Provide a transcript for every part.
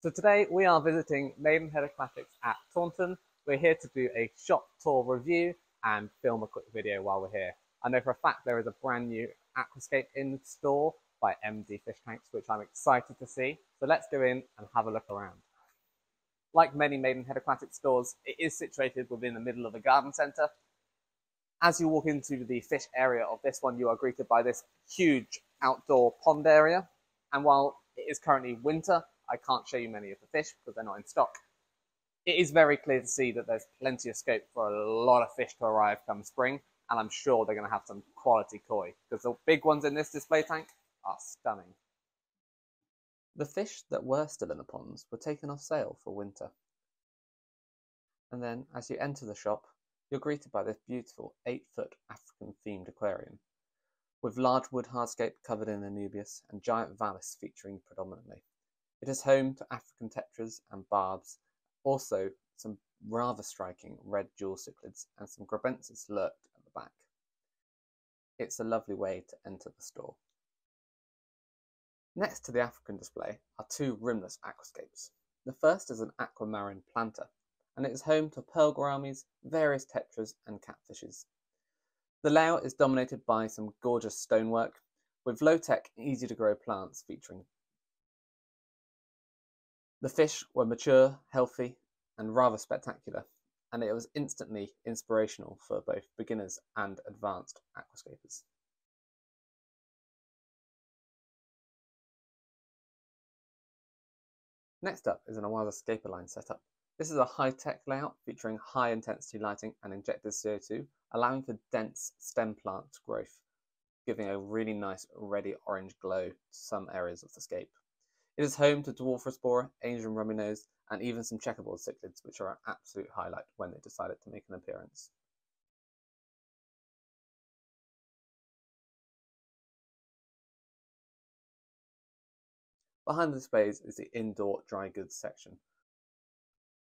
So today we are visiting Maidenhead Aquatics at Taunton. We're here to do a shop tour review and film a quick video while we're here. I know for a fact there is a brand new aquascape in the store by MD Fish Tanks, which I'm excited to see. So let's go in and have a look around. Like many Maidenhead Aquatic stores, it is situated within the middle of a garden centre. As you walk into the fish area of this one, you are greeted by this huge outdoor pond area. And while it is currently winter, I can't show you many of the fish because they're not in stock. It is very clear to see that there's plenty of scope for a lot of fish to arrive come spring, and I'm sure they're going to have some quality koi because the big ones in this display tank are stunning. The fish that were still in the ponds were taken off sale for winter. And then as you enter the shop, you're greeted by this beautiful 8-foot African-themed aquarium, with large wood hardscape covered in Anubias and giant vallis featuring predominantly. It is home to African tetras and barbs, also some rather striking red jewel cichlids and some grabensis lurked at the back. It's a lovely way to enter the store. Next to the African display are two rimless aquascapes. The first is an aquamarine planter, and it is home to pearl gouramis, various tetras and catfishes. The layout is dominated by some gorgeous stonework, with low-tech, easy-to-grow plants featuring. The fish were mature, healthy, and rather spectacular, and it was instantly inspirational for both beginners and advanced aquascapers. Next up is an aquascape line setup. This is a high-tech layout featuring high-intensity lighting and injected CO2, allowing for dense stem plant growth, giving a really nice reddy-orange glow to some areas of the scape. It is home to Dwarfospora, Asian rummy nose, and even some checkerboard cichlids, which are an absolute highlight when they decided to make an appearance. Behind the displays is the indoor dry goods section,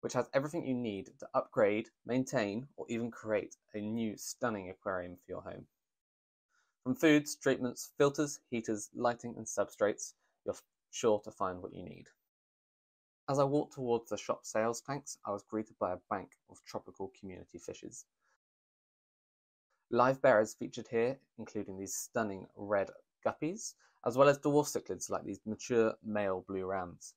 which has everything you need to upgrade, maintain, or even create a new stunning aquarium for your home. From foods, treatments, filters, heaters, lighting, and substrates, you're sure to find what you need. As I walked towards the shop sales tanks, I was greeted by a bank of tropical community fishes. Live bearers featured here, including these stunning red guppies, as well as dwarf cichlids like these mature male blue rams.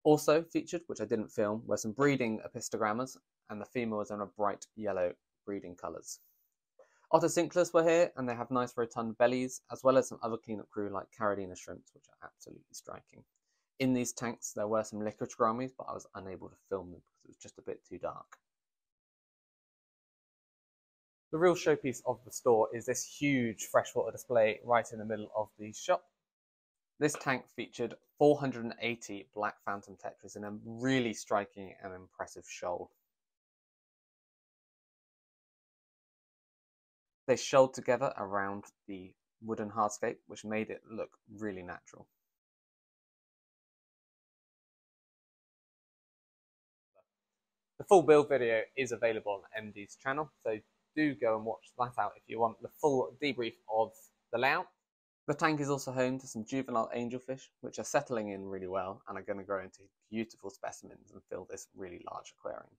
Also featured, which I didn't film, were some breeding apistogrammas, and the female was in a bright yellow breeding colours. Otter cinklers were here, and they have nice rotund bellies, as well as some other cleanup crew like Carolina shrimps, which are absolutely striking. In these tanks, there were some litre gouramis, but I was unable to film them because it was just a bit too dark. The real showpiece of the store is this huge freshwater display right in the middle of the shop. This tank featured 480 black phantom tetras in a really striking and impressive shoal. They shoaled together around the wooden hardscape, which made it look really natural. The full build video is available on MD's channel, so do go and watch that out if you want the full debrief of the layout. The tank is also home to some juvenile angelfish, which are settling in really well and are going to grow into beautiful specimens and fill this really large aquarium.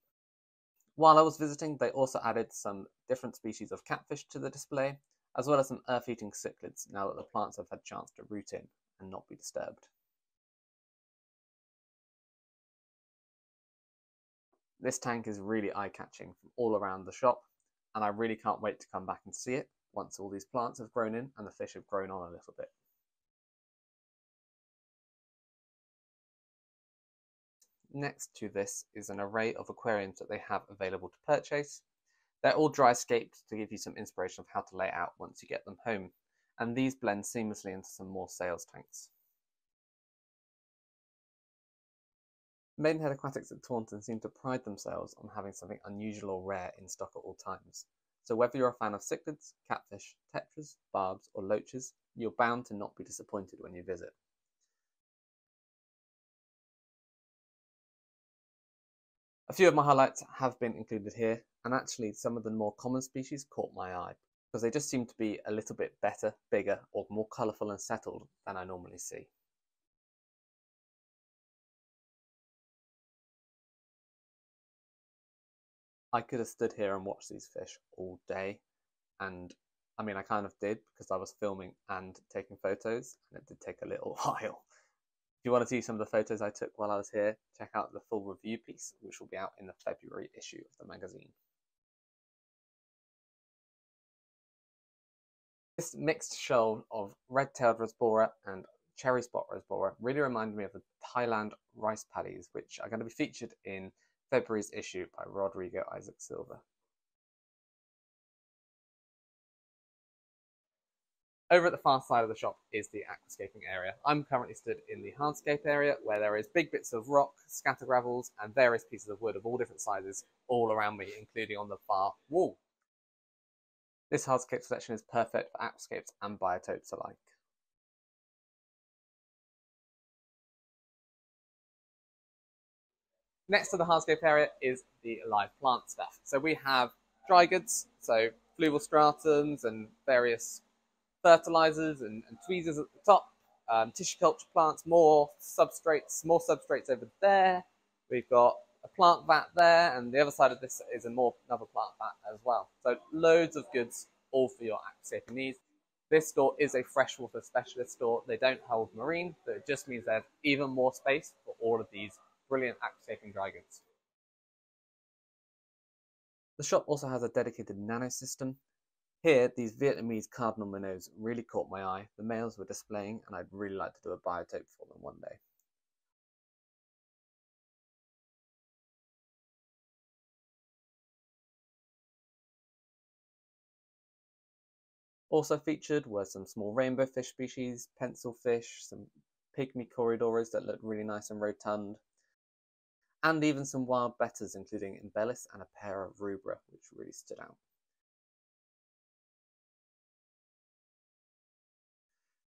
While I was visiting, they also added some different species of catfish to the display, as well as some earth-eating cichlids now that the plants have had a chance to root in and not be disturbed. This tank is really eye-catching from all around the shop, and I really can't wait to come back and see it once all these plants have grown in and the fish have grown on a little bit. Next to this is an array of aquariums that they have available to purchase. They're all dry scaped to give you some inspiration of how to lay out once you get them home, and these blend seamlessly into some more sales tanks. Maidenhead Aquatics at Taunton seem to pride themselves on having something unusual or rare in stock at all times. So whether you're a fan of cichlids, catfish, tetras, barbs, or loaches, you're bound to not be disappointed when you visit. A few of my highlights have been included here, and actually some of the more common species caught my eye, because they just seem to be a little bit better, bigger, or more colourful and settled than I normally see. I could have stood here and watched these fish all day, and I mean, I kind of did because I was filming and taking photos, and it did take a little while. If you want to see some of the photos I took while I was here, check out the full review piece, which will be out in the February issue of the magazine. This mixed shoal of red-tailed Rasbora and cherry spot Rasbora really reminded me of the Thailand rice paddies, which are going to be featured in February's issue by Rodrigo Isaac Silva. Over at the far side of the shop is the aquascaping area. I'm currently stood in the hardscape area where there is big bits of rock, scatter gravels, and various pieces of wood of all different sizes all around me, including on the far wall. This hardscape selection is perfect for aquascapes and biotopes alike. Next to the hardscape area is the live plant stuff. So we have dry goods, so fluval stratums and various fertilizers and tweezers at the top, tissue culture plants, more substrates over there. We've got a plant vat there, and the other side of this is another plant vat as well. So loads of goods, all for your aquascaping needs. This store is a freshwater specialist store. They don't hold marine, but it just means there's even more space for all of these brilliant aquascaping dry goods. The shop also has a dedicated nano system. Here, these Vietnamese cardinal minnows really caught my eye. The males were displaying, and I'd really like to do a biotope for them one day. Also featured were some small rainbow fish species, pencil fish, some pygmy corridors that looked really nice and rotund, and even some wild bettas, including embellis and a pair of rubra, which really stood out.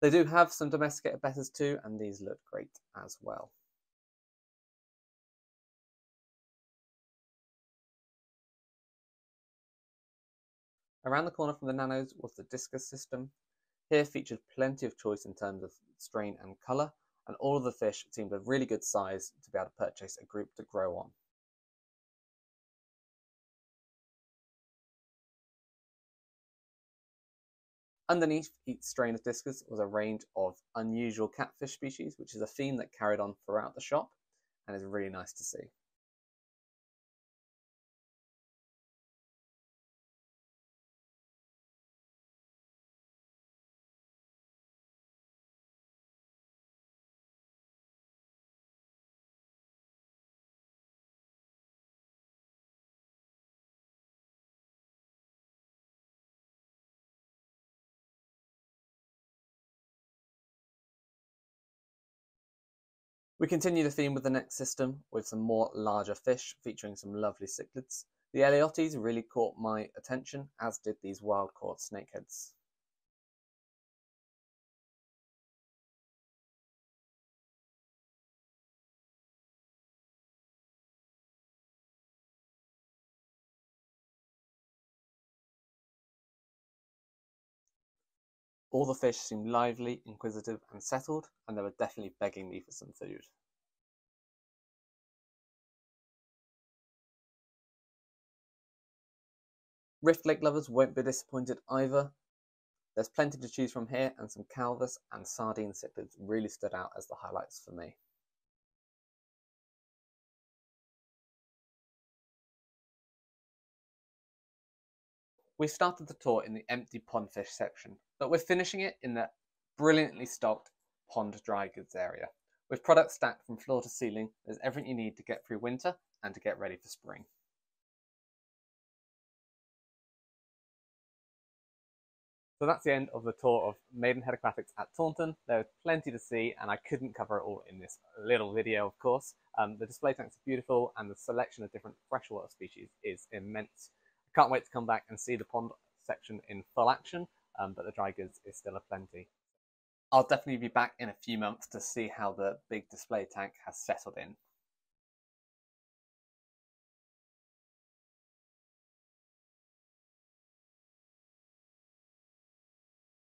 They do have some domesticated bettas too, and these look great as well. Around the corner from the nanos was the discus system. Here featured plenty of choice in terms of strain and colour, and all of the fish seemed of really good size to be able to purchase a group to grow on. Underneath each strain of discus was a range of unusual catfish species, which is a theme that carried on throughout the shop and is really nice to see. We continue the theme with the next system with some more larger fish featuring some lovely cichlids. The Eleotes really caught my attention, as did these wild caught snakeheads. All the fish seemed lively, inquisitive and settled, and they were definitely begging me for some food. Rift Lake lovers won't be disappointed either. There's plenty to choose from here, and some calvus and sardine cichlids really stood out as the highlights for me. We've started the tour in the empty pondfish section, but we're finishing it in the brilliantly stocked pond dry goods area. With products stacked from floor to ceiling, there's everything you need to get through winter and to get ready for spring. So that's the end of the tour of Maidenhead Aquatics at Taunton. There's plenty to see, and I couldn't cover it all in this little video, of course. The display tanks are beautiful, and the selection of different freshwater species is immense. I can't wait to come back and see the pond section in full action, but the dry goods is still aplenty. I'll definitely be back in a few months to see how the big display tank has settled in.